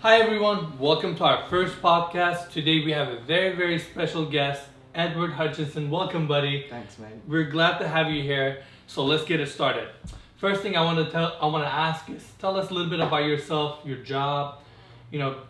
Hi everyone, welcome to our first podcast. Today we have a very, very special guest, Edward Hutchinson. Welcome, buddy. Thanks, mate. We're glad to have you here. So let's get it started. First thing I want to ask is, tell us a little bit about yourself, your job.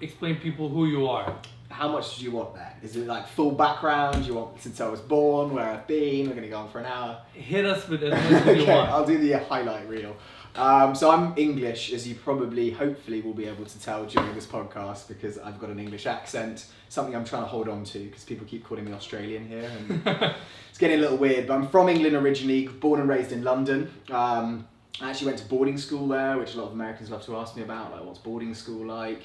Explain people who you are. How much do you want there? Is it like full background? Do you want since I was born, where I've been? We're going to go on for an hour. Hit us with as much as you want. I'll do the highlight reel. So I'm English, as you hopefully will be able to tell during this podcast, because I've got an English accent, something I'm trying to hold on to because people keep calling me Australian here and it's getting a little weird, but I'm from England originally, born and raised in London. I actually went to boarding school there, which a lot of Americans love to ask me about, like what's boarding school like.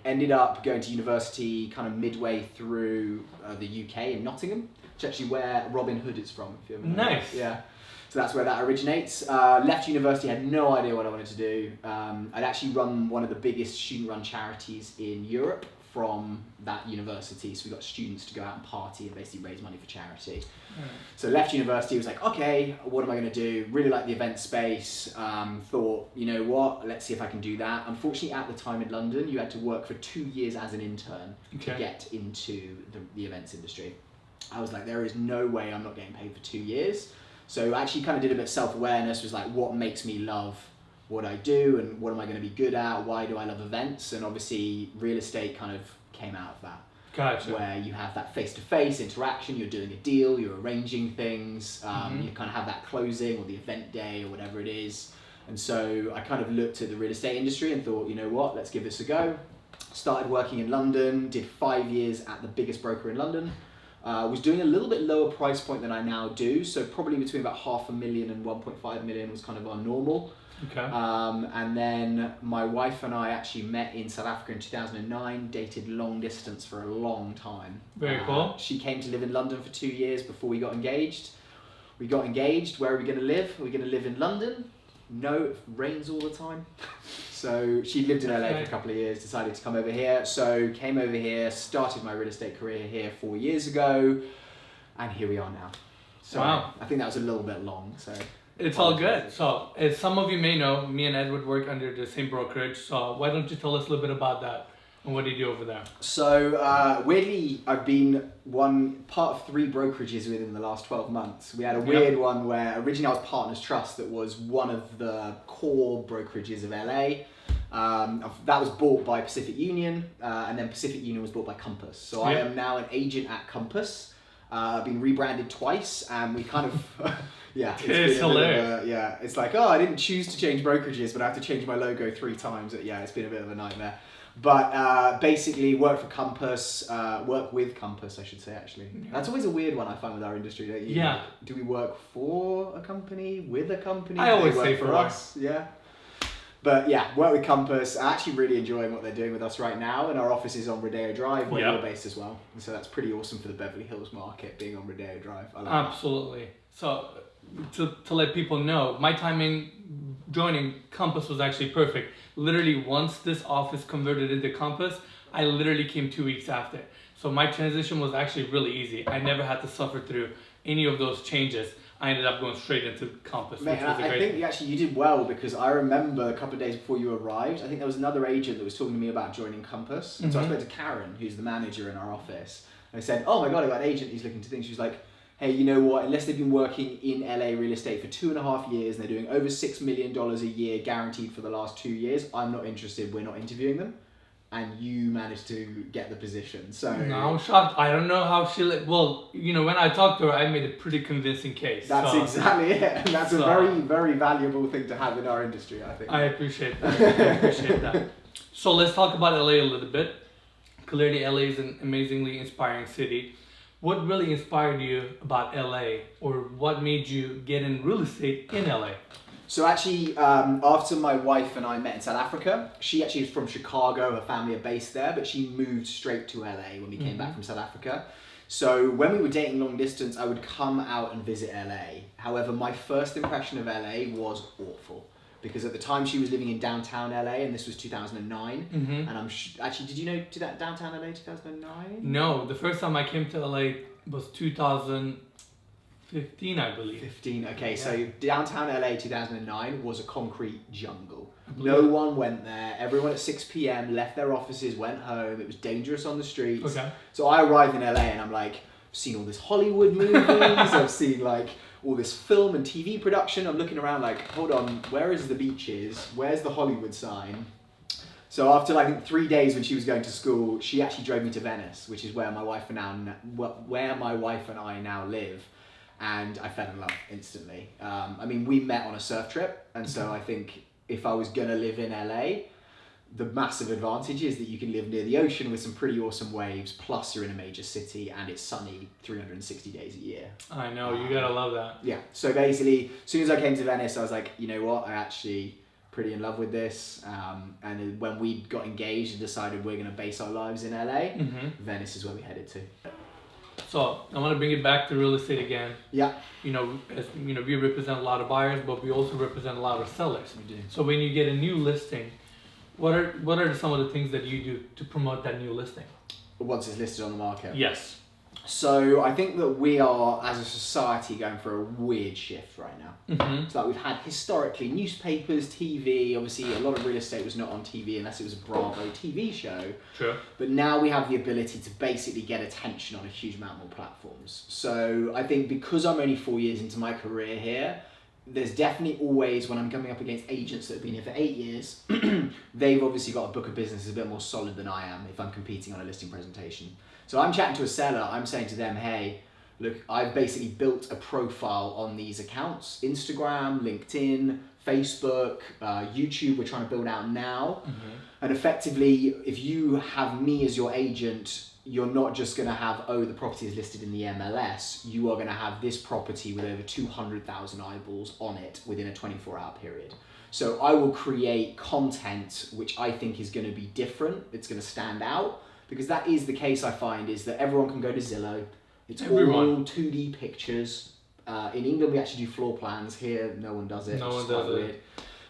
Ended up going to university kind of midway through the UK in Nottingham, which is actually where Robin Hood is from, if you ever know. Nice. Yeah. So that's where that originates. Left university, had no idea what I wanted to do. I'd actually run one of the biggest student-run charities in Europe from that university. So we got students to go out and party and basically raise money for charity. So left university, was like, okay, what am I going to do? Really like the event space. Thought, you know what, let's see if I can do that. Unfortunately, at the time in London, you had to work for 2 years as an intern to get into the events industry. I was like, there is no way I'm not getting paid for 2 years. So I actually kind of did a bit of self-awareness, was like, what makes me love what I do and what am I going to be good at? Why do I love events? And obviously real estate kind of came out of that. Gotcha. Where you have that face-to-face interaction, you're doing a deal, you're arranging things, you kind of have that closing or the event day or whatever it is. And so I kind of looked at the real estate industry and thought, you know what, let's give this a go. Started working in London, did 5 years at the biggest broker in London. Was doing a little bit lower price point than I now do, so probably between about 500,000 and 1.5 million was kind of our normal. Okay. And then my wife and I actually met in South Africa in 2009, dated long distance for a long time. Very cool. She came to live in London for 2 years before we got engaged. We got engaged. Where are we going to live? Are we going to live in London? No, it rains all the time. So she lived in LA for a couple of years, decided to come over here. So came over here, started my real estate career here 4 years ago, and here we are now. So wow. I think that was a little bit long. So it's all good. So as some of you may know, me and Edward work under the same brokerage. So why don't you tell us a little bit about that and what do you do over there? So weirdly, I've been one part of 3 brokerages within the last 12 months. We had a weird one where originally I was Partners Trust, that was one of the core brokerages of LA. That was bought by Pacific Union, and then Pacific Union was bought by Compass. So I am now an agent at Compass. I've been rebranded twice, and we kind of, it's hilarious. It's like, oh, I didn't choose to change brokerages, but I have to change my logo 3 times. It's been a bit of a nightmare. But basically work for Compass, work with Compass, I should say, actually. That's always a weird one I find with our industry. Don't you? Yeah. Do we work for a company, with a company? I always work say for us. Yeah. But yeah, work with Compass. I'm actually really enjoying what they're doing with us right now, and our office is on Rodeo Drive, where you're based as well. And so that's pretty awesome for the Beverly Hills market, being on Rodeo Drive. I like Absolutely. So to let people know, my timing joining Compass was actually perfect. Literally, once this office converted into Compass, I literally came 2 weeks after. So my transition was actually really easy. I never had to suffer through any of those changes. I ended up going straight into Compass, Mate, which was a great thing. I think you did well, because I remember a couple of days before you arrived, I think there was another agent that was talking to me about joining Compass. And so I spoke to Karen, who's the manager in our office. And I said, oh my God, I got an agent who's looking to things. She was like, hey, you know what, unless they've been working in LA real estate for 2.5 years and they're doing over $6 million a year guaranteed for the last 2 years, I'm not interested, we're not interviewing them. And you managed to get the position. So no, I'm shocked. I don't know how she... when I talked to her, I made a pretty convincing case. That's exactly it. And that's a very, very valuable thing to have in our industry, I think. I appreciate that. So let's talk about LA a little bit. Clearly, LA is an amazingly inspiring city. What really inspired you about LA, or what made you get in real estate in LA? So actually, after my wife and I met in South Africa, she actually is from Chicago, her family are based there, but she moved straight to LA when we came back from South Africa. So when we were dating long distance, I would come out and visit LA. However, my first impression of LA was awful, because at the time she was living in downtown LA, and this was 2009. And I'm actually, did you know to that downtown LA 2009? No, the first time I came to LA was 2000. 15, I believe. 15. Okay, Yeah. so downtown LA 2009 was a concrete jungle. believe No it. one went there. Everyone at 6 p.m. left their offices, went home. It was dangerous on the streets. Okay. So I arrived in LA and I'm like, I've seen all this Hollywood movies. I've seen like all this film and TV production. I'm looking around like, hold on, where is the beaches? Where's the Hollywood sign? So after like I think 3 days when she was going to school, she actually drove me to Venice, which is where my wife and I now live. And I fell in love instantly. I mean, we met on a surf trip. And so I think if I was gonna live in LA, the massive advantage is that you can live near the ocean with some pretty awesome waves, plus you're in a major city and it's sunny 360 days a year. I know, you gotta love that. Yeah, so basically, as soon as I came to Venice, I was like, you know what, I actually pretty in love with this. And then when we got engaged and decided we're gonna base our lives in LA, Venice is where we headed to. So I want to bring it back to real estate again. Yeah. You know, as you know, we represent a lot of buyers, but we also represent a lot of sellers. We do. So when you get a new listing, what are some of the things that you do to promote that new listing? Once it's listed on the market. Yes. So I think that we are, as a society, going for a weird shift right now. It's like we've had historically newspapers, TV, obviously a lot of real estate was not on TV unless it was a Bravo TV show. Sure. But now we have the ability to basically get attention on a huge amount more platforms. So I think because I'm only 4 years into my career here, there's definitely always, when I'm coming up against agents that have been here for 8 years, they've obviously got a book of business that's a bit more solid than I am if I'm competing on a listing presentation. So I'm chatting to a seller, I'm saying to them, hey, look, I've basically built a profile on these accounts, Instagram, LinkedIn, Facebook, YouTube, we're trying to build out now. And effectively, if you have me as your agent, you're not just going to have, oh, the property is listed in the MLS. You are going to have this property with over 200,000 eyeballs on it within a 24-hour period. So I will create content which I think is going to be different. It's going to stand out, because that is the case I find, is that everyone can go to Zillow. It's all 2D pictures. In England, we actually do floor plans. Here, no one does it. No one quite does weird. it.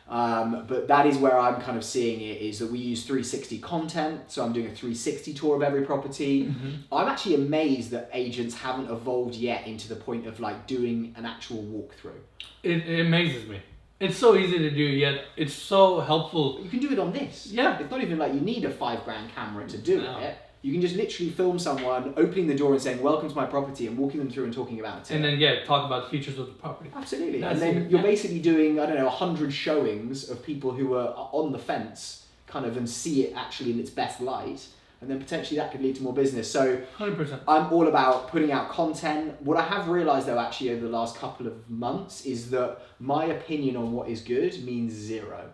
But that is where I'm kind of seeing it, is that we use 360 content. So I'm doing a 360 tour of every property. I'm actually amazed that agents haven't evolved yet into the point of like doing an actual walkthrough. It amazes me. It's so easy to do, yet it's so helpful. You can do it on this. Yeah. It's not even like you need a $5,000 camera to do No. it. You can just literally film someone opening the door and saying, welcome to my property, and walking them through and talking about it. And then, yeah, talk about the features of the property. Absolutely. That's and then it, you're yeah. basically doing, I don't know, 100 showings of people who are on the fence, kind of, and see it actually in its best light. And then potentially that could lead to more business. So 100%. I'm all about putting out content. What I have realized though, actually, over the last couple of months, is that my opinion on what is good means zero.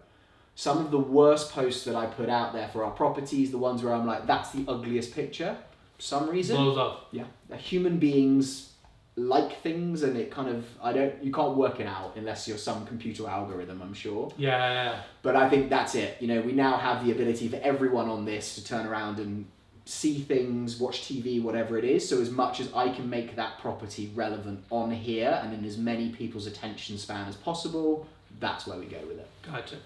Some of the worst posts that I put out there for our properties, the ones where I'm like, that's the ugliest picture, for some reason. Blows up. Yeah. Human beings like things, and it kind of, you can't work it out unless you're some computer algorithm, I'm sure. Yeah. But I think that's it. You know, we now have the ability for everyone on this to turn around and see things, watch TV, whatever it is. So as much as I can make that property relevant on here and in as many people's attention span as possible, that's where we go with it. Gotcha.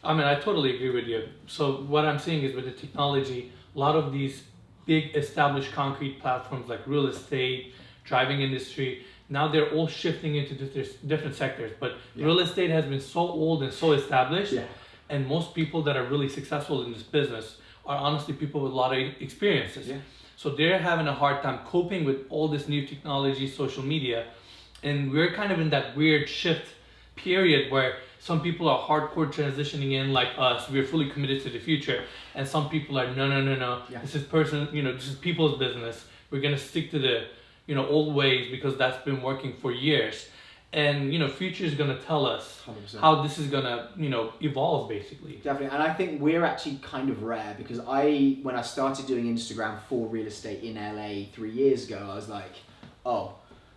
I mean, I totally agree with you. So what I'm seeing is with the technology, a lot of these big established concrete platforms like real estate, driving industry, now they're all shifting into different sectors. But real estate has been so old and so established, and most people that are really successful in this business are honestly people with a lot of experiences. So they're having a hard time coping with all this new technology, social media, and we're kind of in that weird shift period where some people are hardcore transitioning in like us. We're fully committed to the future, and some people are no. This is this is people's business. We're gonna stick to the old ways because that's been working for years, and future is gonna tell us 100%. how this is gonna evolve basically. Definitely, and I think we're actually kind of rare, because when I started doing Instagram for real estate in LA 3 years ago, I was like, oh,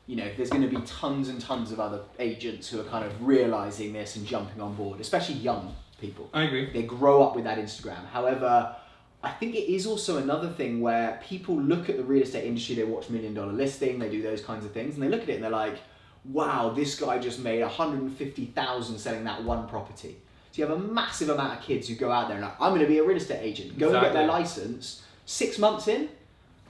there's going to be tons and tons of other agents who are kind of realizing this and jumping on board, especially young people. I agree. They grow up with that Instagram. However, I think it is also another thing where people look at the real estate industry, they watch $1 Million Listing, they do those kinds of things, and they look at it and they're like, wow, this guy just made $150,000 selling that one property. So you have a massive amount of kids who go out there and are like, I'm going to be a real estate agent. Go and get their license. 6 months in,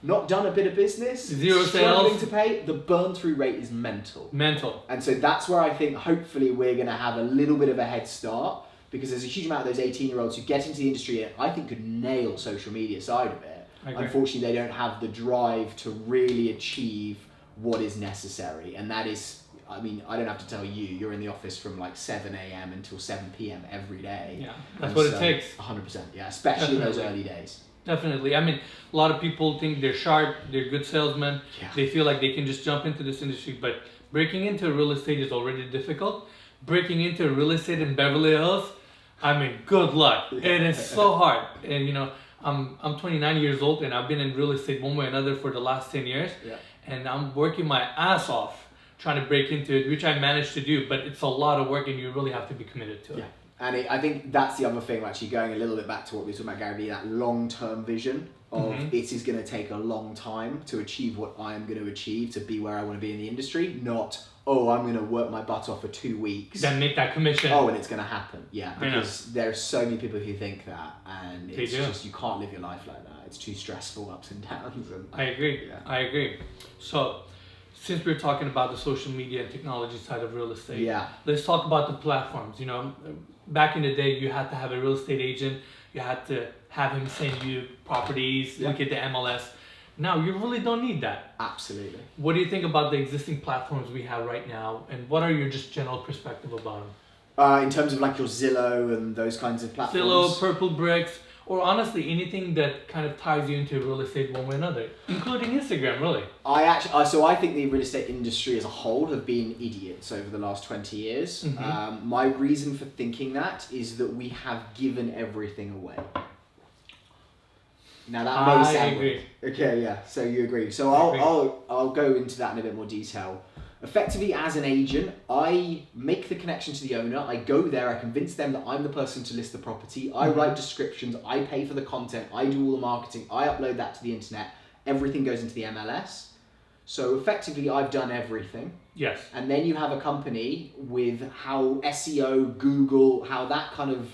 not done a bit of business, Zero struggling sales. to pay, the burn through rate is mental. Mental. And so that's where I think hopefully we're going to have a little bit of a head start, because there's a huge amount of those 18-year-olds who get into the industry and I think could nail social media side of it. Unfortunately, they don't have the drive to really achieve what is necessary. And that is, I mean, I don't have to tell you, you're in the office from like 7 a.m. until 7 p.m. every day. Yeah, that's what it takes. 100%, yeah, especially in those early days. Definitely. I mean, a lot of people think they're sharp, they're good salesmen. Yeah. They feel like they can just jump into this industry, but breaking into real estate is already difficult. Breaking into real estate in Beverly Hills, I mean, good luck. Yeah. It is so hard. And you know, I'm 29 years old and I've been in real estate one way or another for the last 10 years. Yeah. And I'm working my ass off trying to break into it, which I managed to do, but it's a lot of work and you really have to be committed to it. Yeah. And I think that's the other thing, actually going a little bit back to what we were talking about, Gary Vee, that long-term vision of it is going to take a long time to achieve what I'm going to achieve, to be where I want to be in the industry, not, oh, I'm going to work my butt off for 2 weeks. Then make that commission. Oh, and it's going to happen. Yeah, because there are so many people who think that, and it's just, you can't live your life like that. It's too stressful, ups and downs. And, I agree. Yeah. I agree. So, since we're talking about the social media and technology side of real estate, let's talk about the platforms. You know, back in the day, you had to have a real estate agent. You had to have him send you properties, look at the MLS. Now, you really don't need that. Absolutely. What do you think about the existing platforms we have right now? And what are your just general perspective about them? In terms of like your Zillow and those kinds of platforms? Zillow, Purple Bricks, or honestly anything that kind of ties you into real estate one way or another, including Instagram, really. So I think the real estate industry as a whole have been idiots over the last 20 years. My reason for thinking that is that we have given everything away. Now that may sound weird. Okay, yeah. So you agree. So I'll go into that in a bit more detail. Effectively, as an agent, I make the connection to the owner. I go there. I convince them that I'm the person to list the property. I write descriptions. I pay for the content. I do all the marketing. I upload that to the internet. Everything goes into the MLS. So effectively, I've done everything. Yes. And then you have a company with how SEO, Google, how that kind of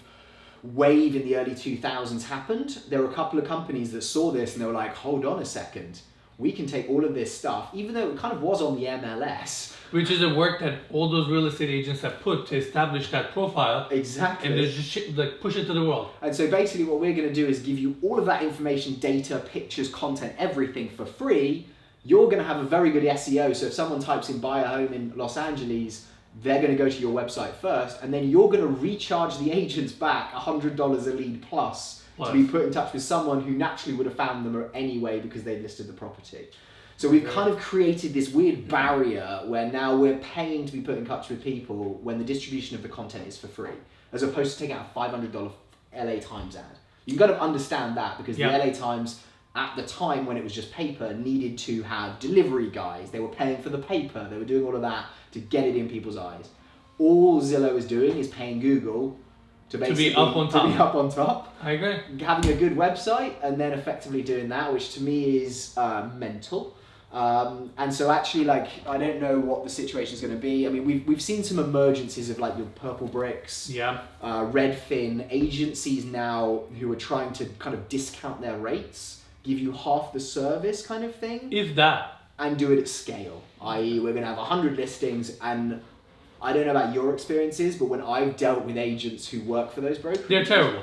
wave in the early 2000s happened. There were a couple of companies that saw this and they were like, hold on a second. We can take all of this stuff, even though it kind of was on the MLS. Which is a work that all those real estate agents have put to establish that profile. Exactly. And there's just like push it to the world. And so basically what we're going to do is give you all of that information, data, pictures, content, everything for free. You're going to have a very good SEO. So if someone types in buy a home in Los Angeles, they're going to go to your website first. And then you're going to recharge the agents back $100 a lead plus to be put in touch with someone who naturally would have found them anyway because they listed the property. So we've kind of created this weird barrier where now we're paying to be put in touch with people when the distribution of the content is for free, as opposed to taking out a $500 LA Times ad. You've got to understand that, because the LA Times, at the time when it was just paper, needed to have delivery guys. They were paying for the paper. They were doing all of that to get it in people's eyes. All Zillow is doing is paying Google to be up on top. I agree. Having a good website and then effectively doing that, which to me is mental. And so actually, like, I don't know what the situation is going to be. I mean, we've seen some emergencies of like your Purple Bricks, Redfin, agencies now who are trying to kind of discount their rates, give you half the service kind of thing. If that. And do it at scale. I.e., we're going to have 100 listings, and I don't know about your experiences, but when I've dealt with agents who work for those brokers, they're terrible.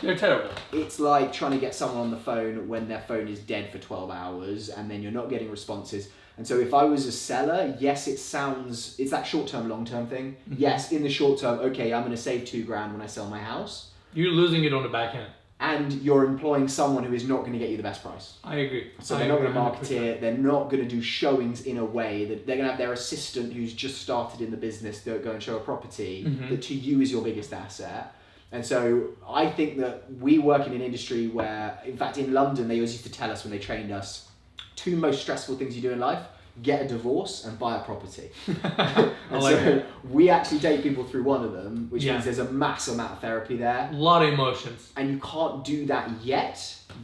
They're terrible. It's like trying to get someone on the phone when their phone is dead for 12 hours and then you're not getting responses. And so if I was a seller, yes, it's that short-term, long-term thing. Yes, in the short term, okay, I'm going to save $2,000 when I sell my house. You're losing it on the back end. And you're employing someone who is not going to get you the best price. I agree. So they're not going to market it. They're not going to do showings in a way that they're going to have their assistant who's just started in the business to go and show a property that to you is your biggest asset. And so I think that we work in an industry where, in fact, in London, they always used to tell us when they trained us, 2 most stressful things you do in life: get a divorce and buy a property. And so we actually take people through one of them, which means there's a massive amount of therapy there. A lot of emotions. And you can't do that yet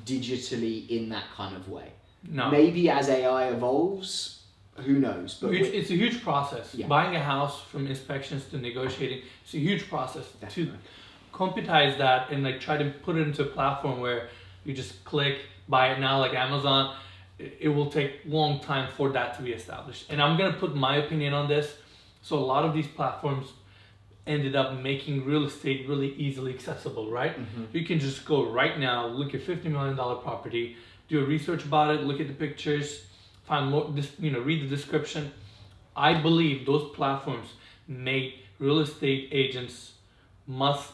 digitally in that kind of way. No. Maybe as AI evolves, who knows? But it's a huge process. Yeah. Buying a house, from inspections to negotiating, it's a huge process. Definitely. To computize that and like try to put it into a platform where you just click, buy it now, like Amazon. it will take long time for that to be established. And I'm gonna put my opinion on this. So a lot of these platforms ended up making real estate really easily accessible, right? You can just go right now, look at $50 million property, do a research about it, look at the pictures, find more, read the description. I believe those platforms made real estate agents much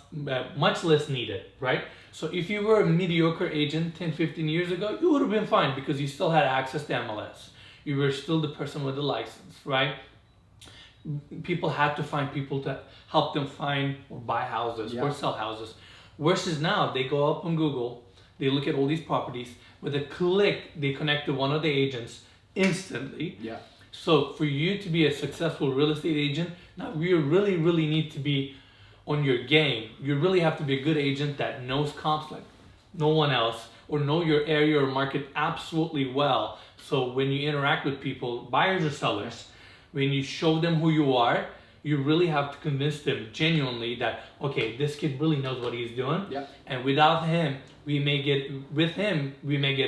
less needed, right? So if you were a mediocre agent 10, 15 years ago, you would have been fine because you still had access to MLS. You were still the person with the license, right? People had to find people to help them find or buy houses or sell houses. Versus now, they go up on Google, they look at all these properties, with a click, they connect to one of the agents instantly. So for you to be a successful real estate agent, now you really, really need to be on your game. You really have to be a good agent that knows comps like no one else, or know your area or market absolutely well. So when you interact with people, buyers or sellers, when you show them who you are, you really have to convince them genuinely that, okay, this kid really knows what he's doing. And without him, we may get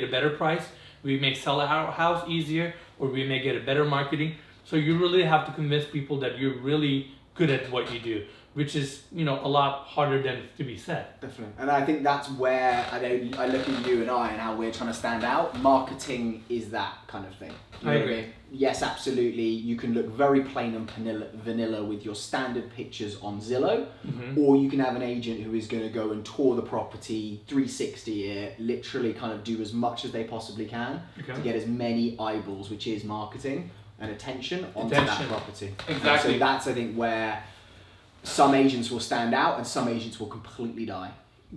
a better price, we may sell our house easier, or we may get a better marketing. So you really have to convince people that you're really good at what you do, which is, a lot harder than to be said. Definitely. And I think that's where I look at you and I and how we're trying to stand out. Marketing is that kind of thing. I agree. Yes, absolutely. You can look very plain and vanilla with your standard pictures on Zillow, or you can have an agent who is going to go and tour the property, 360 it, literally kind of do as much as they possibly can to get as many eyeballs, which is marketing and attention onto that property. Exactly. So that's, I think, where some agents will stand out and some agents will completely die.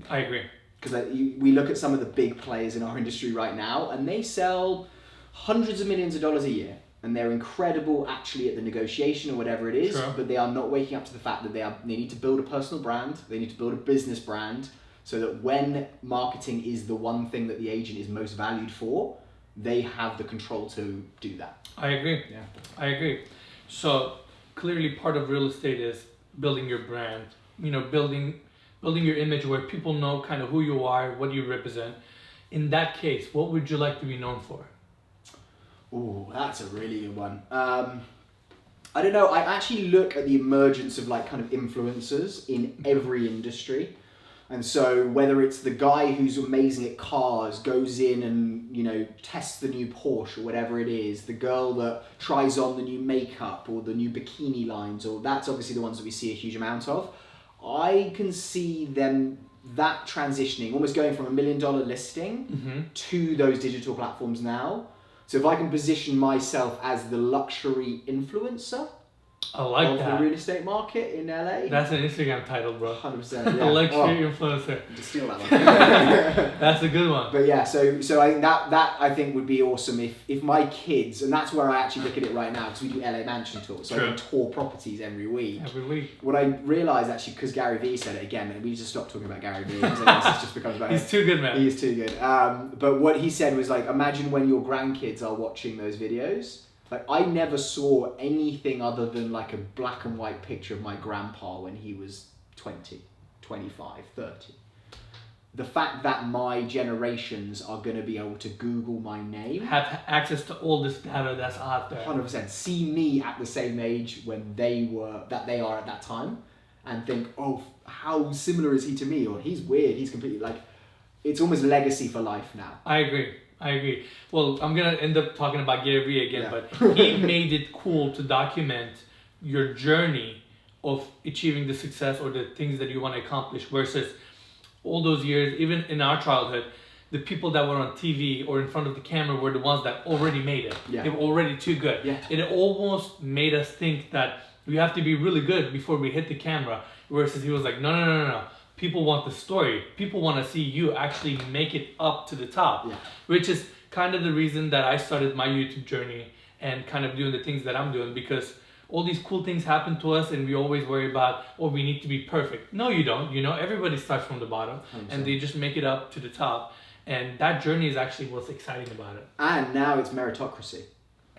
I agree. Because we look at some of the big players in our industry right now, and they sell hundreds of millions of dollars a year, and they're incredible actually at the negotiation or whatever it is, but they are not waking up to the fact that they need to build a personal brand, they need to build a business brand, so that when marketing is the one thing that the agent is most valued for, they have the control to do that. I agree. I agree. So clearly part of real estate is building your brand, building your image where people know kind of who you are, what you represent. In that case, what would you like to be known for? Oh, that's a really good one. I don't know. I actually look at the emergence of kind of influencers in every industry. And so whether it's the guy who's amazing at cars, goes in and, tests the new Porsche or whatever it is, the girl that tries on the new makeup or the new bikini lines, or that's obviously the ones that we see a huge amount of. I can see that transitioning, almost going from $1 million listing to those digital platforms now. So if I can position myself as the luxury influencer of the real estate market in LA. That's an Instagram title, bro. 100%. Yeah. Luxury influencer. Just steal that one. That's a good one. But yeah, so I think that I think would be awesome if my kids, and that's where I actually look at it right now, because we do LA mansion tours, so I can tour properties every week. What I realised actually, because Gary Vee said it again, and we just stopped talking about Gary Vee, because this just becomes about He's too good, man. He is too good. But what he said was imagine when your grandkids are watching those videos. I never saw anything other than a black and white picture of my grandpa when he was 20, 25, 30. The fact that my generations are going to be able to Google my name. Have access to all this data that's out there. 100%. See me at the same age when they are at that time, and think, oh, how similar is he to me? Or he's weird, he's completely it's almost legacy for life now. I agree. Well, I'm going to end up talking about Gary Vee again, but he made it cool to document your journey of achieving the success or the things that you want to accomplish versus all those years, even in our childhood, the people that were on TV or in front of the camera were the ones that already made it. They were already too good. It almost made us think that we have to be really good before we hit the camera, versus he was like, no. People want the story. People want to see you actually make it up to the top, which is kind of the reason that I started my YouTube journey and kind of doing the things that I'm doing, because all these cool things happen to us and we always worry about, we need to be perfect. No, you don't. Everybody starts from the bottom 100%. And they just make it up to the top. And that journey is actually what's exciting about it. And now it's meritocracy.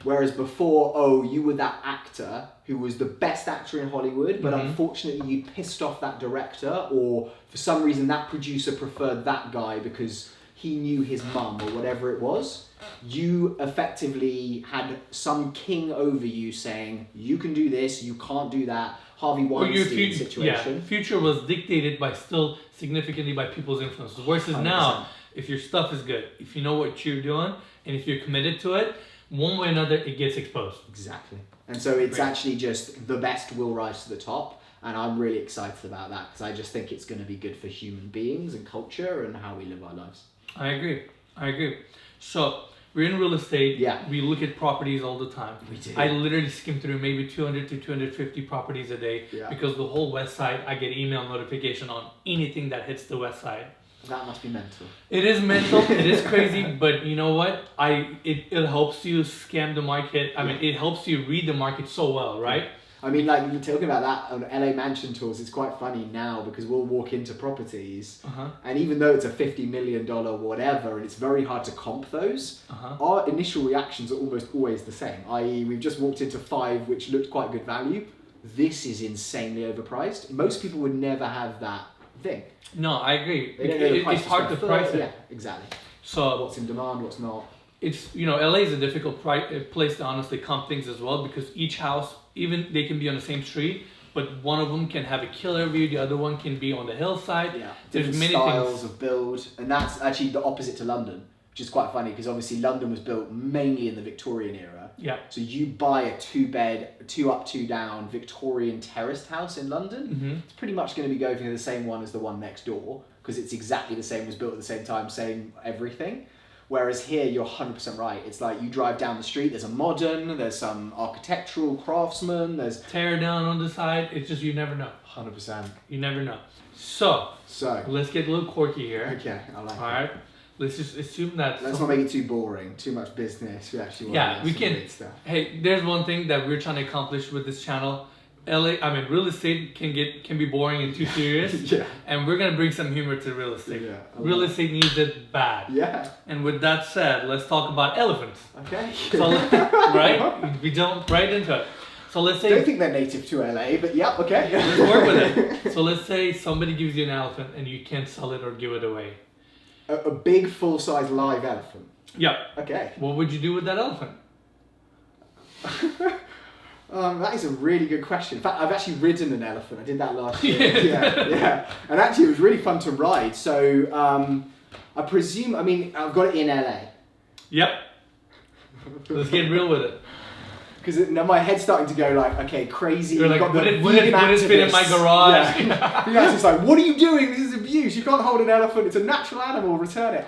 Whereas before, you were that actor who was the best actor in Hollywood, but unfortunately you pissed off that director, or for some reason that producer preferred that guy because he knew his mum or whatever it was, you effectively had some king over you saying, you can do this, you can't do that. Harvey Weinstein situation. Yeah, future was dictated by still significantly by people's influences. Versus 100%. now, if your stuff is good, if you know what you're doing, and if you're committed to it, one way or another, it gets exposed. Exactly. And so it's actually just the best will rise to the top. And I'm really excited about that because I just think it's going to be good for human beings and culture and how we live our lives. I agree. So, we're in real estate. Yeah. We look at properties all the time. We do. I literally skim through maybe 200 to 250 properties a day because the whole west side, I get email notification on anything that hits the west side. That must be mental. It is mental. It is crazy. But you know what? It helps you scam the market. I mean, it helps you read the market so well, right? Yeah. I mean, like, you're talking about that on LA mansion tours, it's quite funny now because we'll walk into properties and even though it's a $50 million whatever and it's very hard to comp those, our initial reactions are almost always the same. I.e., we've just walked into 5 which looked quite good value. This is insanely overpriced. Most people would never have that thing. No, I agree. It's hard to price it. Yeah, exactly. So what's in demand, what's not. It's, LA is a difficult place to honestly comp things as well because each house, even they can be on the same street, but one of them can have a killer view, the other one can be on the hillside. Yeah, there's different many styles things of build, and that's actually the opposite to London, which is quite funny because obviously London was built mainly in the Victorian era. Yeah. So you buy a 2-bed, 2 up, 2 down Victorian terraced house in London, it's pretty much going to be going for the same one as the one next door because it's exactly the same, was built at the same time, same everything. Whereas here, you're 100% right. It's like you drive down the street, there's a modern, there's some architectural craftsman, there's... tear down on the side. It's just, you never know. 100%. You never know. So, let's get a little quirky here. Okay, I like it. All right. Let's just assume that... Let's not make it too boring, too much business. We actually want we can... stuff. Hey, there's one thing that we're trying to accomplish with this channel. Real estate can be boring and too serious. Yeah. And we're gonna bring some humor to real estate. Yeah, real estate needs it bad. Yeah. And with that said, let's talk about elephants. Okay. So, right? We jump right into it. So let's say... I don't think they're native to LA, but yeah, okay. Let's work with it. So let's say somebody gives you an elephant and you can't sell it or give it away. A big, full-size live elephant. Yeah. Okay. What would you do with that elephant? That is a really good question. In fact, I've actually ridden an elephant. I did that last year. Yeah. And actually, it was really fun to ride. So, I presume, I've got it in LA. Yep. Let's get real with it. Because now my head's starting to go like, okay, crazy. You're like, would it fit in my garage? Yeah. It's just like, what are you doing? This is abuse. You can't hold an elephant. It's a natural animal. Return it.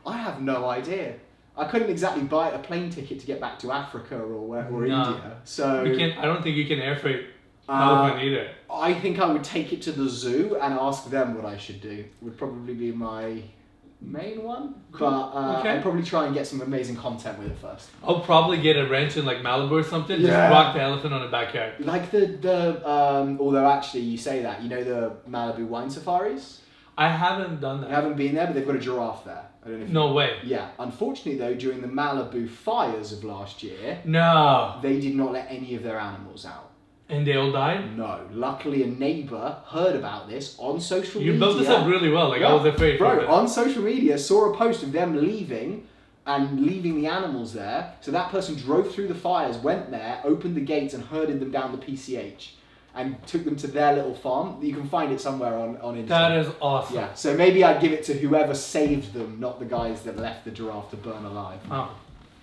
I have no idea. I couldn't exactly buy a plane ticket to get back to Africa or India. So I don't think you can air freight an elephant either. I think I would take it to the zoo and ask them what I should do. Would probably be my main one. Cool. But Okay. I'd probably try and get some amazing content with it first. I'll probably get a wrench in like Malibu or something. Just rock the elephant on the backyard. Like although actually you say that, you know the Malibu wine safaris? I haven't done that. I haven't been there, but they've got a giraffe there. I don't know if No way. Yeah. Unfortunately though, during the Malibu fires of last year, No. they did not let any of their animals out. And they all died? No. Luckily, a neighbour heard about this on social media. You built this up really well. Like, I was afraid. Bro, on social media, saw a post of them leaving the animals there. So that person drove through the fires, went there, opened the gates and herded them down the PCH and took them to their little farm. You can find it somewhere on Instagram. That is awesome. Yeah. So maybe I'd give it to whoever saved them, not the guys that left the giraffe to burn alive. Oh.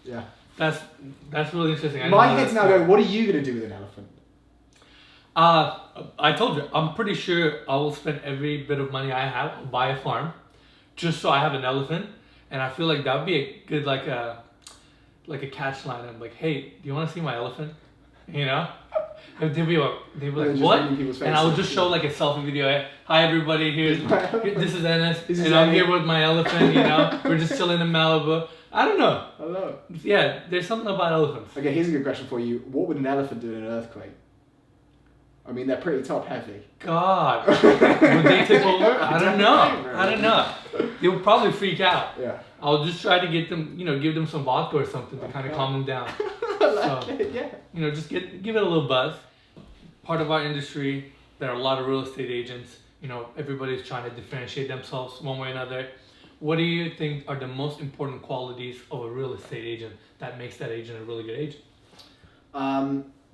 Yeah. That's really interesting. My head's now going, what are you going to do with an elephant? I told you, I'm pretty sure I will spend every bit of money I have, buy a farm, just so I have an elephant. And I feel like that would be a good, like a catch line. I'm like, hey, do you want to see my elephant? You know? And they'd be like, what? And I would just show like a selfie video. Hi everybody, this is Ennis, and I'm here with my elephant, you know? We're just chilling in Malibu. I don't know. I know. Yeah, there's something about elephants. Okay, here's a good question for you. What would an elephant do in an earthquake? They're pretty top heavy. God. Would they take over? I don't know. They would probably freak out. Yeah. I'll just try to get them, give them some vodka or something to kind of calm them down. Yeah. Just give it a little buzz. Part of our industry, there are a lot of real estate agents. Everybody's trying to differentiate themselves one way or another. What do you think are the most important qualities of a real estate agent that makes that agent a really good agent?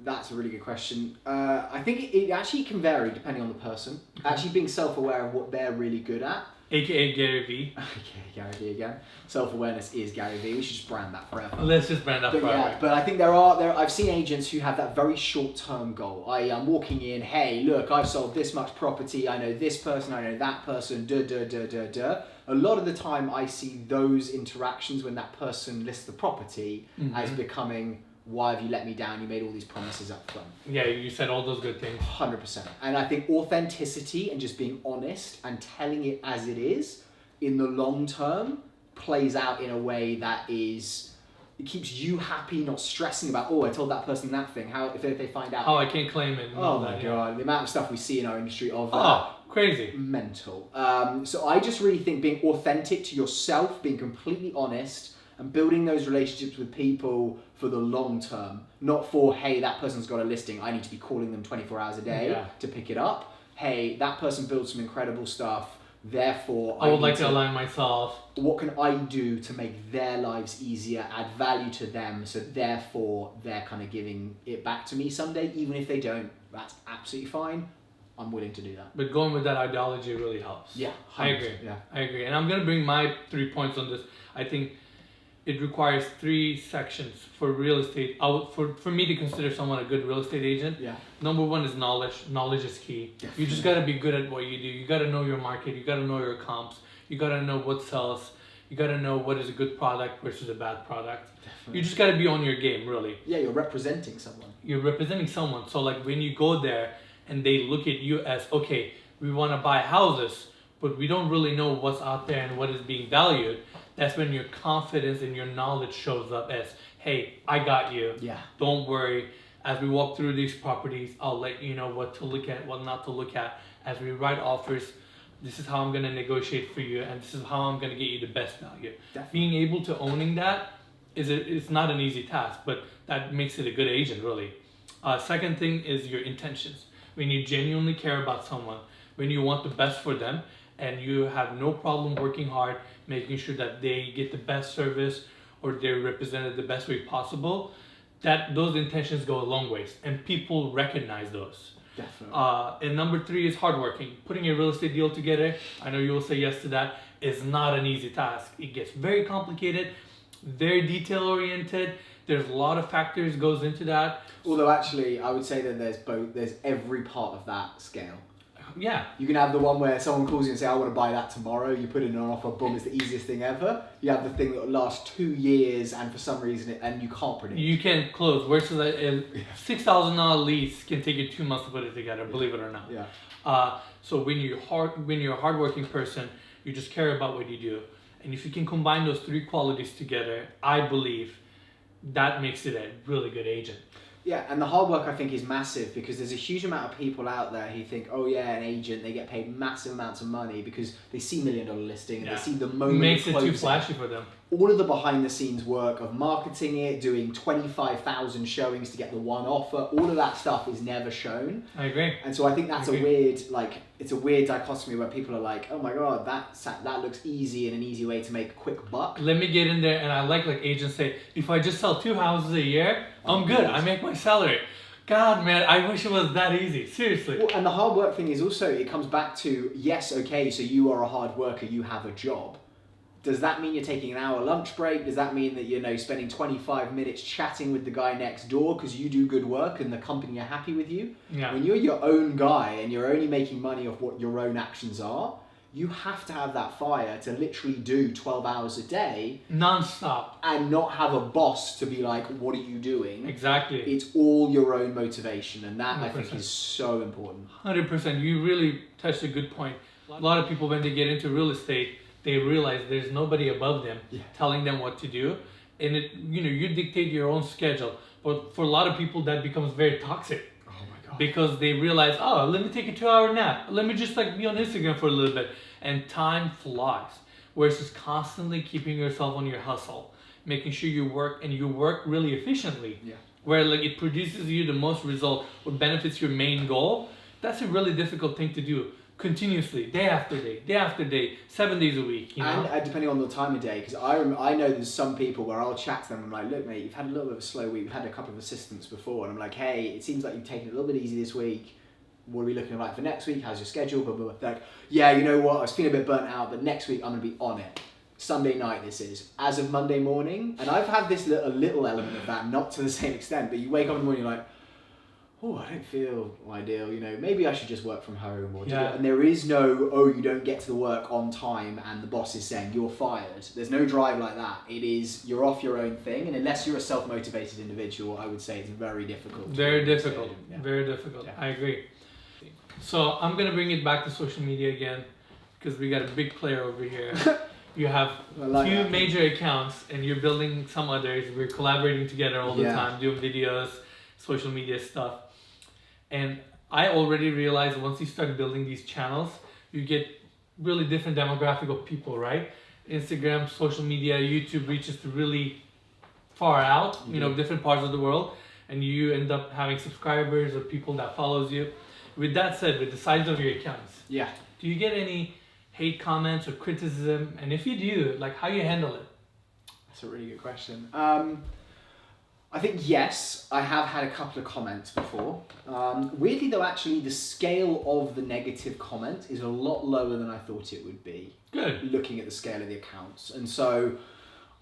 That's a really good question. I think it actually can vary depending on the person. Actually being self-aware of what they're really good at. AKA Gary Vee. Okay, Gary Vee again. Self-awareness is Gary Vee. We should just brand that forever. Let's just brand that But forever. yeah, but I think I've seen agents who have that very short-term goal. I'm walking in, hey, look, I've sold this much property, I know this person, I know that person, A lot of the time I see those interactions when that person lists the property as becoming, why have you let me down? You made all these promises up front. Yeah, you said all those good things. 100%. And I think authenticity and just being honest and telling it as it is in the long term plays out in a way that it keeps you happy, not stressing about, oh, I told that person that thing. How if they find out? Oh, I can't claim it. Oh my God, the amount of stuff we see in our industry of crazy. mental. So I just really think being authentic to yourself, being completely honest, and building those relationships with people for the long term, not for, hey, that person's got a listing, I need to be calling them 24 hours a day to pick it up. Hey, that person builds some incredible stuff, therefore I would like to align myself. What can I do to make their lives easier, add value to them, so therefore they're kind of giving it back to me someday, even if they don't, that's absolutely fine. I'm willing to do that. But going with that ideology really helps. Yeah, I agree. Yeah, I agree. And I'm going to bring my 3 points on this. I think it requires 3 sections for real estate. For me to consider someone a good real estate agent, number 1 is knowledge. Knowledge is key. Definitely. You just got to be good at what you do. You got to know your market. You got to know your comps. You got to know what sells. You got to know what is a good product versus a bad product. Definitely. You just got to be on your game, really. Yeah, you're representing someone. You're representing someone. So like when you go there and they look at you as, okay, we want to buy houses, but we don't really know what's out there and what is being valued. That's when your confidence and your knowledge shows up as, hey, I got you. Yeah. Don't worry. As we walk through these properties, I'll let you know what to look at, what not to look at. As we write offers, this is how I'm going to negotiate for you, and this is how I'm going to get you the best value. Definitely. Being able to owning that it's not an easy task, but that makes it a good agent, really. Second thing is your intentions. When you genuinely care about someone, when you want the best for them, and you have no problem working hard, making sure that they get the best service or they're represented the best way possible, that those intentions go a long ways, and people recognize those. Definitely. And number 3 is hardworking. Putting a real estate deal together, I know you will say yes to that, is not an easy task. It gets very complicated, very detail oriented. There's a lot of factors goes into that. Although actually, I would say that there's every part of that scale. Yeah. You can have the one where someone calls you and say, I want to buy that tomorrow. You put in an offer, boom, it's the easiest thing ever. You have the thing that will last 2 years and for some reason, and you can't predict. You can close. Versus a $6,000 lease can take you 2 months to put it together, believe it or not. Yeah. So when you're a hardworking person, you just care about what you do. And if you can combine those 3 qualities together, I believe that makes it a really good agent. Yeah, and the hard work I think is massive because there's a huge amount of people out there who think, oh yeah, an agent, they get paid massive amounts of money because they see $1 million listing and they see the moment makes it closing. too flashy for them. All of the behind the scenes work of marketing it, doing 25,000 showings to get the one offer, all of that stuff is never shown. I agree. And so I think that's it's a weird dichotomy where people are like, oh my God, that looks easy and an easy way to make a quick buck. Let me get in there, and I like agents say, if I just sell 2 houses a year, I'm good. I make my salary. God, man, I wish it was that easy. Seriously. Well, and the hard work thing is also, it comes back to, yes, okay, so you are a hard worker, you have a job. Does that mean you're taking an hour lunch break? Does that mean that you're spending 25 minutes chatting with the guy next door because you do good work and the company are happy with you? Yeah. When you're your own guy and you're only making money off what your own actions are, you have to have that fire to literally do 12 hours a day. Non-stop. And not have a boss to be like, what are you doing? Exactly. It's all your own motivation, and that 100%. I think is so important. 100%. You really touched a good point. A lot of people, when they get into real estate, they realize there's nobody above them telling them what to do. And you dictate your own schedule. But for a lot of people, that becomes very toxic. Oh my God. Because they realize, oh, let me take a 2-hour nap. Let me just be on Instagram for a little bit. And time flies. Versus constantly keeping yourself on your hustle. Making sure you work, and you work really efficiently. Yeah. Where it produces you the most result or benefits your main goal. That's a really difficult thing to do. continuously, day after day, 7 days a week, you know? And depending on the time of day, because I know there's some people where I'll chat to them, I'm like, look mate, you've had a little bit of a slow week, we've had a couple of assistants before, and I'm like, hey, it seems like you've taken it a little bit easy this week, what are we looking like for next week, how's your schedule, blah, blah, blah. They're like, yeah, you know what, I was feeling a bit burnt out, but next week I'm going to be on it. Sunday night this is, as of Monday morning, and I've had this a little element of that, not to the same extent, but you wake up in the morning, you're like, oh, I don't feel ideal, you know, maybe I should just work from home or do it. And there is no, oh, you don't get to the work on time and the boss is saying you're fired. There's no drive like that. It is, you're off your own thing, and unless you're a self-motivated individual, I would say it's very difficult. Very difficult, very difficult. Yeah. I agree. So I'm going to bring it back to social media again, because we got a big player over here. You have two major accounts and you're building some others. We're collaborating together all the time, doing videos, social media stuff. And I already realized once you start building these channels, you get really different demographic of people, right? Instagram, social media, YouTube reaches to really far out, you know, different parts of the world. And you end up having subscribers or people that follows you. With that said, with the size of your accounts, do you get any hate comments or criticism? And if you do, like, how you handle it? That's a really good question. I think yes, I have had a couple of comments before. Weirdly though, actually the scale of the negative comment is a lot lower than I thought it would be. Good. Looking at the scale of the accounts. And so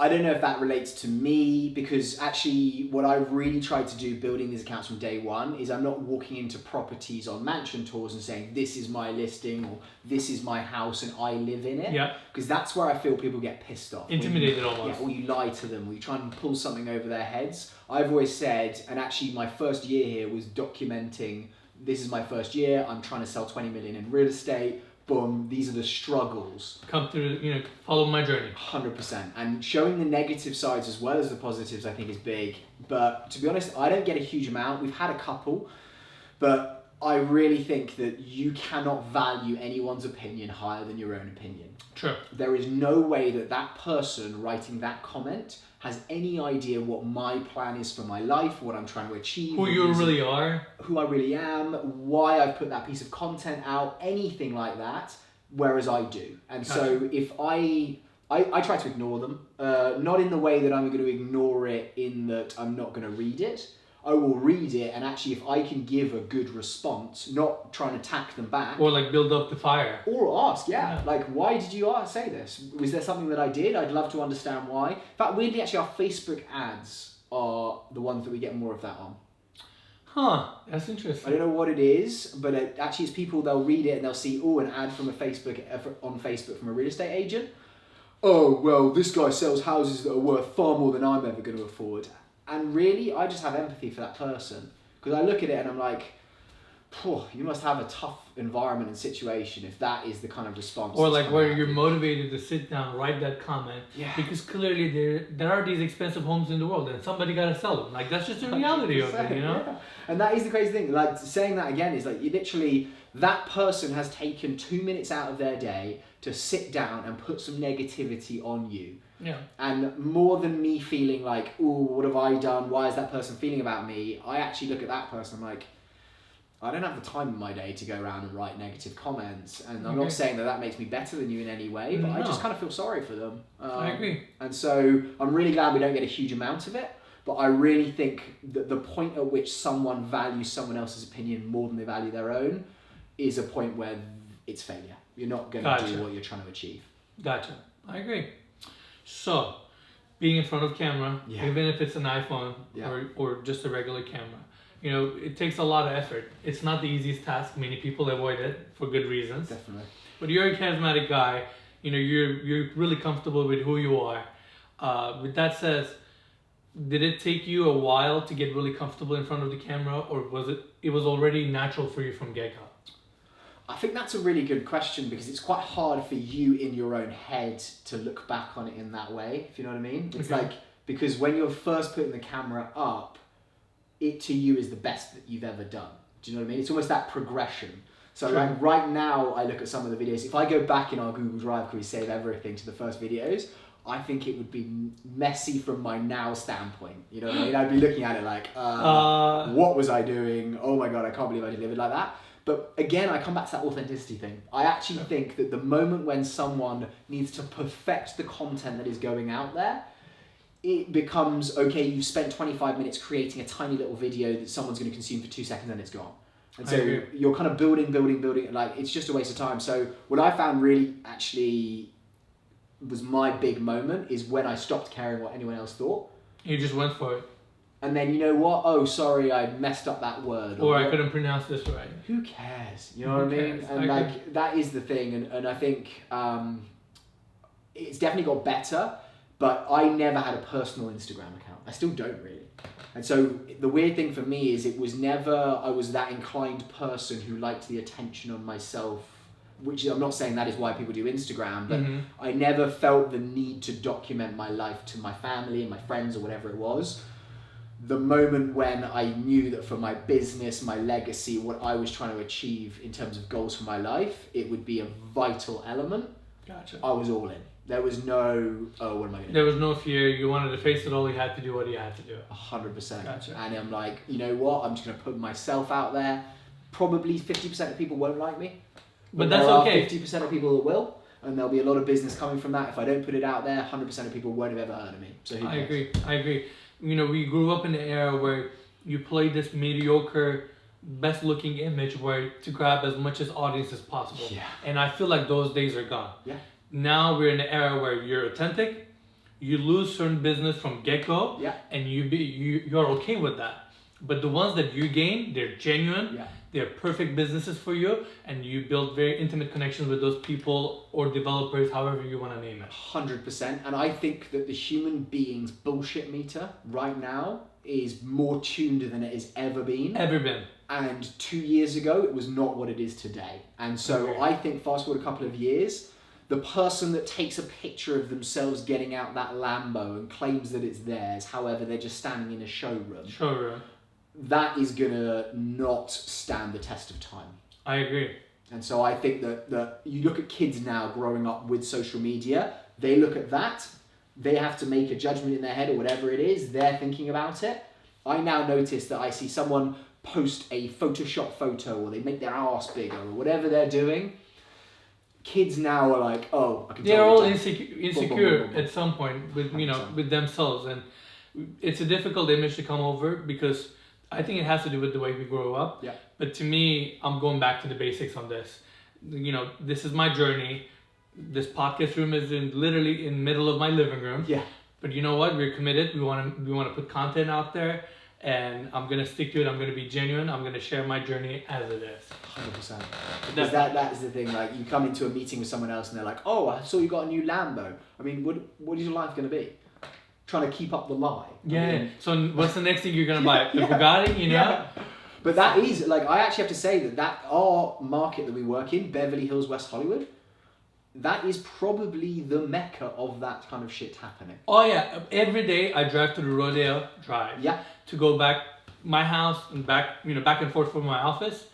I don't know if that relates to me, because actually what I've really tried to do building these accounts from day one is I'm not walking into properties on mansion tours and saying this is my listing or this is my house and I live in it. Yeah. Because that's where I feel people get pissed off. Intimidated almost. Yeah, or you lie to them, or you try and pull something over their heads. I've always said, and actually my first year here was documenting, this is my first year, I'm trying to sell 20 million in real estate. Boom, these are the struggles. Come through, you know, follow my journey. 100%. And showing the negative sides as well as the positives, I think is big. But to be honest, I don't get a huge amount. We've had a couple, but I really think that you cannot value anyone's opinion higher than your own opinion. True. There is no way that that person writing that comment has any idea what my plan is for my life, what I'm trying to achieve. Who you really are. Who I really am, why I've put that piece of content out, anything like that, whereas I do. And so if I try to ignore them, not in the way that I'm going to ignore it in that I'm not going to read it. I will read it, and actually if I can give a good response, not trying to attack them back. Or like build up the fire. Or ask, like, why did you say this? Was there something that I did? I'd love to understand why. In fact, weirdly, actually, our Facebook ads are the ones that we get more of that on. Huh, that's interesting. I don't know what it is, but actually it's people, they'll read it and they'll see, oh, an ad from on Facebook from a real estate agent. Oh, well, this guy sells houses that are worth far more than I'm ever going to afford. And really, I just have empathy for that person. Because I look at it and I'm like, you must have a tough environment and situation if that is the kind of response. Or like where you're motivated to sit down, write that comment. Yeah. Because clearly there are these expensive homes in the world and somebody got to sell them. Like, that's just the reality of it, you know? Yeah. And that is the crazy thing. Like, saying that again is like, you literally, that person has taken 2 minutes out of their day to sit down and put some negativity on you. Yeah. And more than me feeling like, ooh, what have I done? Why is that person feeling about me? I actually look at that person, I'm like, I don't have the time in my day to go around and write negative comments. And I'm not saying that that makes me better than you in any way, but I just kind of feel sorry for them. I agree. And so I'm really glad we don't get a huge amount of it. But I really think that the point at which someone values someone else's opinion more than they value their own is a point where it's failure. You're not going to do what you're trying to achieve. Gotcha. I agree. So, being in front of camera, even if it's an iPhone or just a regular camera, you know, it takes a lot of effort. It's not the easiest task. Many people avoid it for good reasons. Definitely. But you're a charismatic guy. You know, you're really comfortable with who you are. With that said, did it take you a while to get really comfortable in front of the camera, or was it was already natural for you from get-go? I think that's a really good question, because it's quite hard for you in your own head to look back on it in that way, if you know what I mean. It's like, because when you're first putting the camera up, it to you is the best that you've ever done. Do you know what I mean? It's almost that progression. So like right now, I look at some of the videos. If I go back in our Google Drive, because we save everything to the first videos, I think it would be messy from my now standpoint. You know what I mean? I'd be looking at it like, what was I doing? Oh my God, I can't believe I delivered like that. But again, I come back to that authenticity thing. I actually think that the moment when someone needs to perfect the content that is going out there, it becomes, okay, you've spent 25 minutes creating a tiny little video that someone's going to consume for 2 seconds and it's gone. And so you're kind of building, like it's just a waste of time. So what I found really actually was my big moment is when I stopped caring what anyone else thought. You just went for it. And then, you know what? Oh, sorry, I messed up that word. Or I couldn't pronounce this right. Who cares? You know what I mean? And like, that is the thing. And I think it's definitely got better, but I never had a personal Instagram account. I still don't really. And so the weird thing for me is it was never, I was that inclined person who liked the attention on myself, which I'm not saying that is why people do Instagram, but I never felt the need to document my life to my family and my friends or whatever it was. The moment when I knew that for my business, my legacy, what I was trying to achieve in terms of goals for my life, it would be a vital element. Gotcha. I was all in. There was no, oh, what am I going to do? There was no fear. You wanted to face it all. You had to do what you had to do. 100%. Gotcha. And I'm like, you know what? I'm just going to put myself out there. Probably 50% of people won't like me. But that's there okay. Are 50% of people that will. And there'll be a lot of business coming from that. If I don't put it out there, 100% of people won't have ever heard of me. So who cares? I agree. You know, we grew up in an era where you played this mediocre, best looking image where to grab as much as audience as possible. Yeah. And I feel like those days are gone. Yeah. Now we're in an era where you're authentic, you lose certain business from get-go, and you're okay with that. But the ones that you gain, they're genuine, they're perfect businesses for you, and you build very intimate connections with those people or developers, however you want to name it. 100%. And I think that the human being's bullshit meter right now is more tuned than it has ever been. And 2 years ago, it was not what it is today. And so I think fast forward a couple of years, the person that takes a picture of themselves getting out that Lambo and claims that it's theirs, however, they're just standing in a showroom. That is going to not stand the test of time. I agree. And so I think that you look at kids now growing up with social media, they look at that, they have to make a judgment in their head or whatever it is, they're thinking about it. I now notice that I see someone post a Photoshop photo or they make their ass bigger or whatever they're doing. Kids now are like, oh, I can they're all insecure at some point with, you know, with themselves. And it's a difficult image to come over because I think it has to do with the way we grow up. Yeah. But to me, I'm going back to the basics on this. You know, this is my journey. This podcast room is literally in the middle of my living room. Yeah. But you know what? We're committed. We want to put content out there, and I'm gonna stick to it. I'm gonna be genuine. I'm gonna share my journey as it is. 100%. Because that is the thing. Like, you come into a meeting with someone else, and they're like, "Oh, I saw you got a new Lambo." I mean, what is your life gonna be? Trying to keep up the lie. Yeah. I mean, so what's the next thing you're gonna buy? The Bugatti, you know? Yeah. But that is, like, I actually have to say that our market that we work in, Beverly Hills, West Hollywood, that is probably the mecca of that kind of shit happening. Oh yeah, every day I drive to the Rodeo Drive to go back my house and back and forth from my office.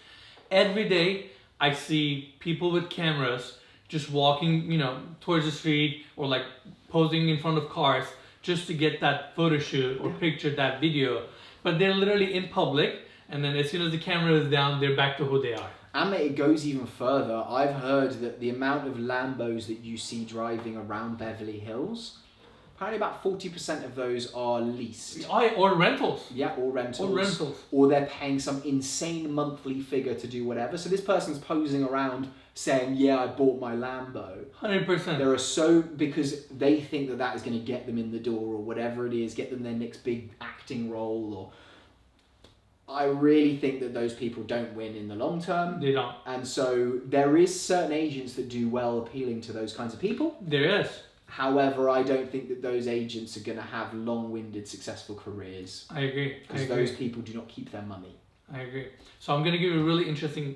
Every day I see people with cameras just walking, you know, towards the street or like posing in front of cars just to get that photo shoot or picture, that video. But they're literally in public, and then as soon as the camera is down, they're back to who they are. And it goes even further. I've heard that the amount of Lambos that you see driving around Beverly Hills, apparently about 40% of those are leased. Or rentals. Yeah, or rentals. Or they're paying some insane monthly figure to do whatever. So this person's posing around saying, yeah, I bought my Lambo. 100%. There are because they think that is going to get them in the door or whatever it is, get them their next big acting role or... I really think that those people don't win in the long term. They don't. And so there is certain agents that do well appealing to those kinds of people. There is. However, I don't think that those agents are going to have long-winded, successful careers. I agree. Because those people do not keep their money. I agree. So I'm going to give you a really interesting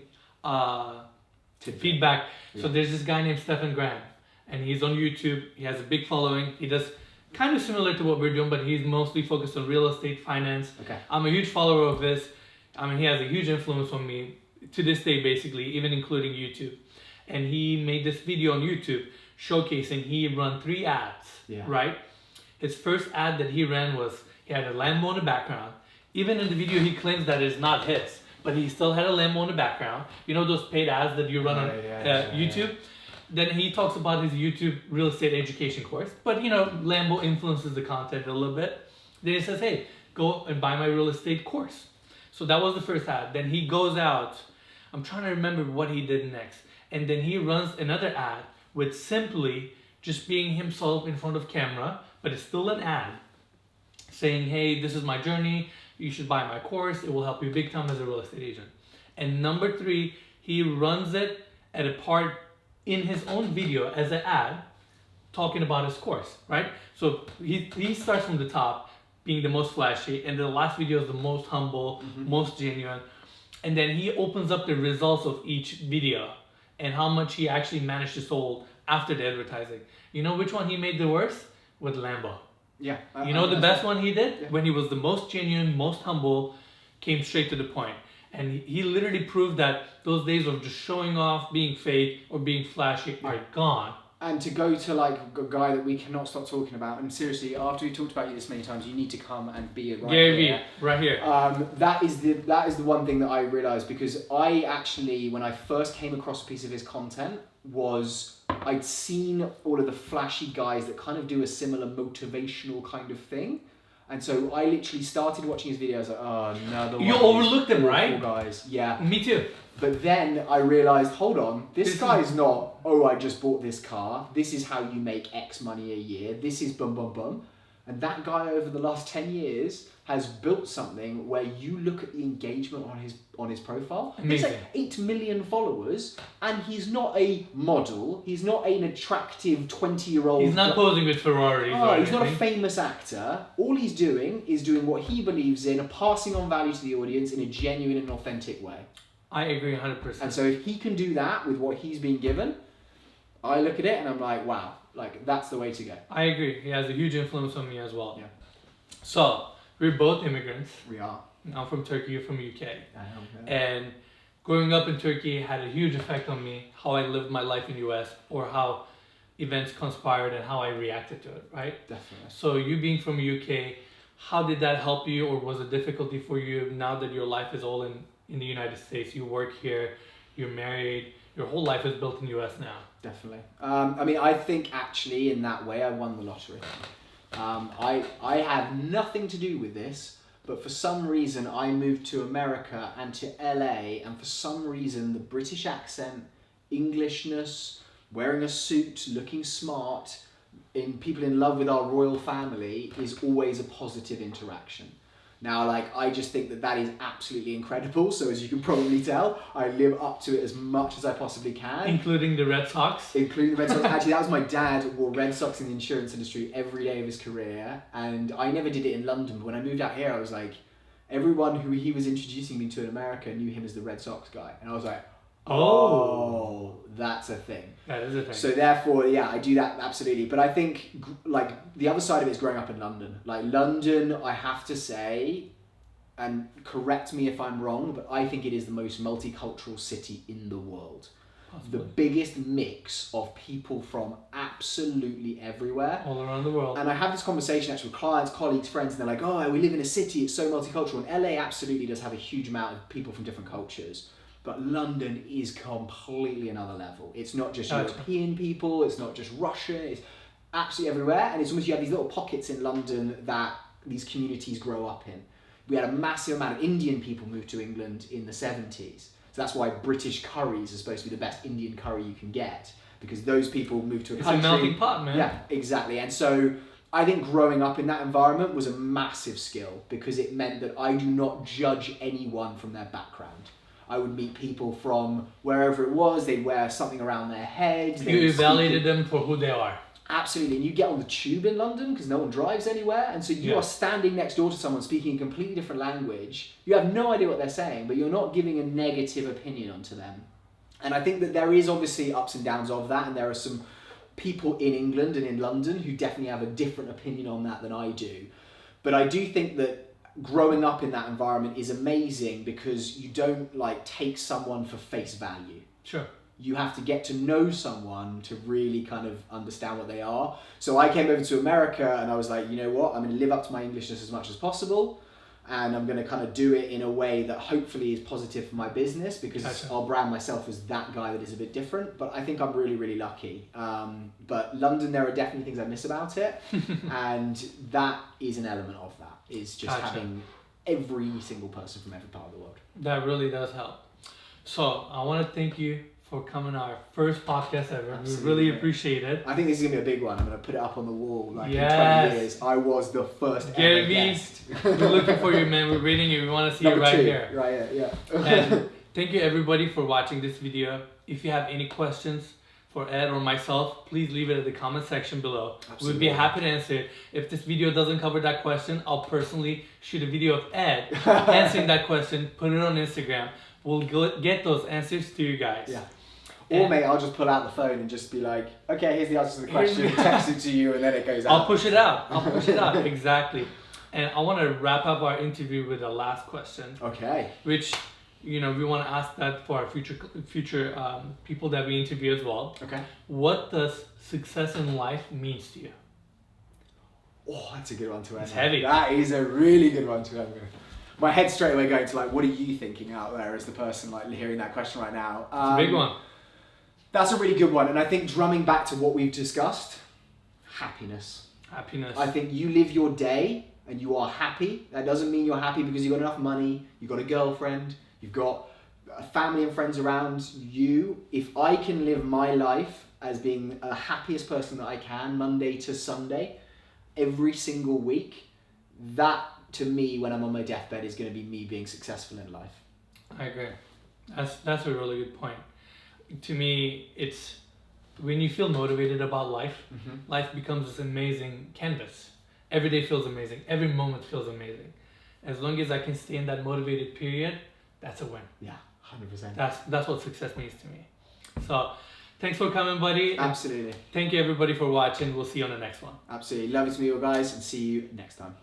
feedback. Yeah. So there's this guy named Stefan Grant, and he's on YouTube. He has a big following. He does kind of similar to what we're doing, but he's mostly focused on real estate, finance. Okay. I'm a huge follower of his. I mean, he has a huge influence on me to this day, basically, even including YouTube. And he made this video on YouTube showcasing he ran 3 ads, right? His first ad that he ran was, he had a Lambo in the background. Even in the video, he claims that it's not his. but he still had a Lambo in the background. You know those paid ads that you run on YouTube? Then he talks about his YouTube real estate education course. But, you know, Lambo influences the content a little bit. Then he says, hey, go and buy my real estate course. So that was the first ad. Then he goes out. I'm trying to remember what he did next. And then he runs another ad with simply just being himself in front of camera, but it's still an ad saying, hey, this is my journey. You should buy my course. It will help you big time as a real estate agent. And number 3, he runs it at a part in his own video as an ad talking about his course, right? So he starts from the top, being the most flashy, and the last video is the most humble, most genuine. And then he opens up the results of each video and how much he actually managed to sold after the advertising. You know which one he made the worst? With Lambo. Yeah. You know the best one he did? Yeah. When he was the most genuine, most humble, came straight to the point. And he literally proved that those days of just showing off, being fake, or being flashy are gone. And to go to like a guy that we cannot stop talking about, and seriously, after we talked about you this many times, you need to come and be it right here. Right here. That is the one thing that I realised, because I actually, when I first came across a piece of his content, was I'd seen all of the flashy guys that kind of do a similar motivational kind of thing. And so I literally started watching his videos like, oh, another one. You overlooked them, right? Guys. Yeah. Me too. But then I realised, hold on, this guy's not, oh, I just bought this car. This is how you make X money a year. This is bum, bum, bum. And that guy over the last 10 years has built something where you look at the engagement on his profile. Amazing. He's like 8 million followers, and he's not a model. He's not an attractive 20-year-old. He's not posing with Ferraris. He's not a famous actor. All he's doing is doing what he believes in, and passing on value to the audience in a genuine and authentic way. I agree 100%. And so if he can do that with what he's been given, I look at it and I'm like, wow, like that's the way to go. I agree. He has a huge influence on me as well. Yeah. So we're both immigrants. We are. I'm from Turkey, you're from UK. I am. Yeah. And growing up in Turkey had a huge effect on me, how I lived my life in the US, or how events conspired and how I reacted to it, right? Definitely. So you being from UK, how did that help you, or was it difficulty for you now that your life is all in the United States? You work here, you're married, your whole life is built in the US now. Definitely. I mean, I think actually in that way I won the lottery. I have nothing to do with this, but for some reason I moved to America and to LA, and for some reason the British accent, Englishness, wearing a suit, looking smart, in people in love with our royal family is always a positive interaction. Now, like, I just think that is absolutely incredible. So as you can probably tell, I live up to it as much as I possibly can. Including the Red Sox? Including the Red Sox. Actually, that was my dad, wore Red Sox in the insurance industry every day of his career. And I never did it in London. But when I moved out here, I was like, everyone who he was introducing me to in America knew him as the Red Sox guy. And I was like, oh, that's a thing. That is a thing. So therefore, yeah, I do that absolutely. But I think like the other side of it is growing up in London. Like London, I have to say, and correct me if I'm wrong, but I think it is the most multicultural city in the world. Possibly. The biggest mix of people from absolutely everywhere. All around the world. And I have this conversation actually with clients, colleagues, friends, and they're like, oh, we live in a city, it's so multicultural. And LA absolutely does have a huge amount of people from different cultures. But London is completely another level. It's not just European people, it's not just Russian, it's absolutely everywhere. And it's almost, you have these little pockets in London that these communities grow up in. We had a massive amount of Indian people move to England in the 70s. So that's why British curries are supposed to be the best Indian curry you can get. Because those people moved to a country. It's a melting pot, man. Yeah, exactly. And so I think growing up in that environment was a massive skill, because it meant that I do not judge anyone from their background. I would meet people from wherever it was, they'd wear something around their head. You evaluated them for who they are. Absolutely, and you get on the tube in London because no one drives anywhere, and so you are standing next door to someone speaking a completely different language. You have no idea what they're saying, but you're not giving a negative opinion onto them. And I think that there is obviously ups and downs of that, and there are some people in England and in London who definitely have a different opinion on that than I do. But I do think that growing up in that environment is amazing because you don't like take someone for face value. Sure. You have to get to know someone to really kind of understand what they are. So I came over to America and I was like, you know what, I'm going to live up to my Englishness as much as possible. and I'm going to kind of do it in a way that hopefully is positive for my business, because Gotcha. I'll brand myself as that guy that is a bit different. But I think I'm really, really lucky. But London, there are definitely things I miss about it, and that is an element of that, is just Gotcha. having every single person from every part of the world. That really does help. So I want to thank you for coming to our first podcast ever. Absolutely. We really appreciate it. I think this is going to be a big one. I'm going to put it up on the wall. Like Yes. in 20 years, I was the first Gary ever Vee, guest. We're looking for you, man. We're waiting you. We want to see you Number right 2. here. Right here, yeah. And thank you everybody for watching this video. If you have any questions for Ed or myself, please leave it in the comment section below. Absolutely. We'd be happy to answer it. If this video doesn't cover that question, I'll personally shoot a video of Ed answering that question, put it on Instagram. We'll get those answers to you guys. Yeah. Or mate, I'll just pull out the phone and just be like, okay, here's the answer to the question, text it to you, and then it goes out. I'll push it out. Exactly. And I want to wrap up our interview with a last question. Okay. Which, we want to ask that for our future people that we interview as well. Okay. What does success in life means to you? Oh, that's a good one to end. It's heavy. That is a really good one to end with. My head's straight away going to like, what are you thinking out there as the person like hearing that question right now? It's a big one. That's a really good one. And I think drumming back to what we've discussed, happiness. Happiness. I think you live your day and you are happy. That doesn't mean you're happy because you've got enough money, you've got a girlfriend, you've got a family and friends around you. If I can live my life as being the happiest person that I can, Monday to Sunday, every single week, that to me, when I'm on my deathbed, is going to be me being successful in life. I agree. That's a really good point. To me, it's when you feel motivated about life, life becomes this amazing canvas. Every day feels amazing. Every moment feels amazing. As long as I can stay in that motivated period, that's a win. Yeah, 100%. That's what success means to me. So, thanks for coming, buddy. Absolutely. Thank you, everybody, for watching. We'll see you on the next one. Absolutely. Love you to meet you guys, and see you next time.